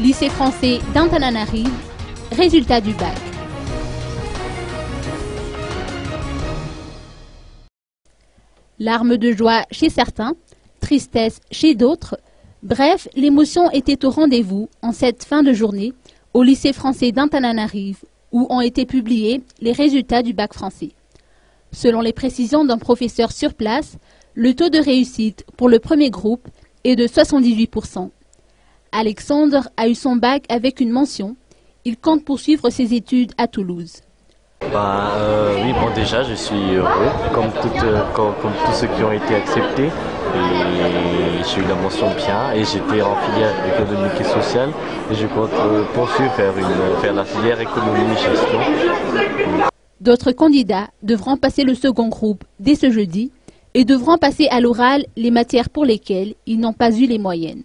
lycée français d'Antananarive, résultat du bac. Larmes de joie chez certains, tristesse chez d'autres. Bref, l'émotion était au rendez-vous en cette fin de journée au lycée français d'Antananarive où ont été publiés les résultats du bac français. Selon les précisions d'un professeur sur place, le taux de réussite pour le premier groupe est de 78%. Alexandre a eu son bac avec une mention. Il compte poursuivre ses études à Toulouse. Oui, déjà je suis heureux, comme tous ceux qui ont été acceptés. Et j'ai eu la mention bien et j'étais en filière économique et sociale. Et je compte poursuivre faire la filière économie et gestion. D'autres candidats devront passer le second groupe dès ce jeudi et devront passer à l'oral les matières pour lesquelles ils n'ont pas eu les moyennes.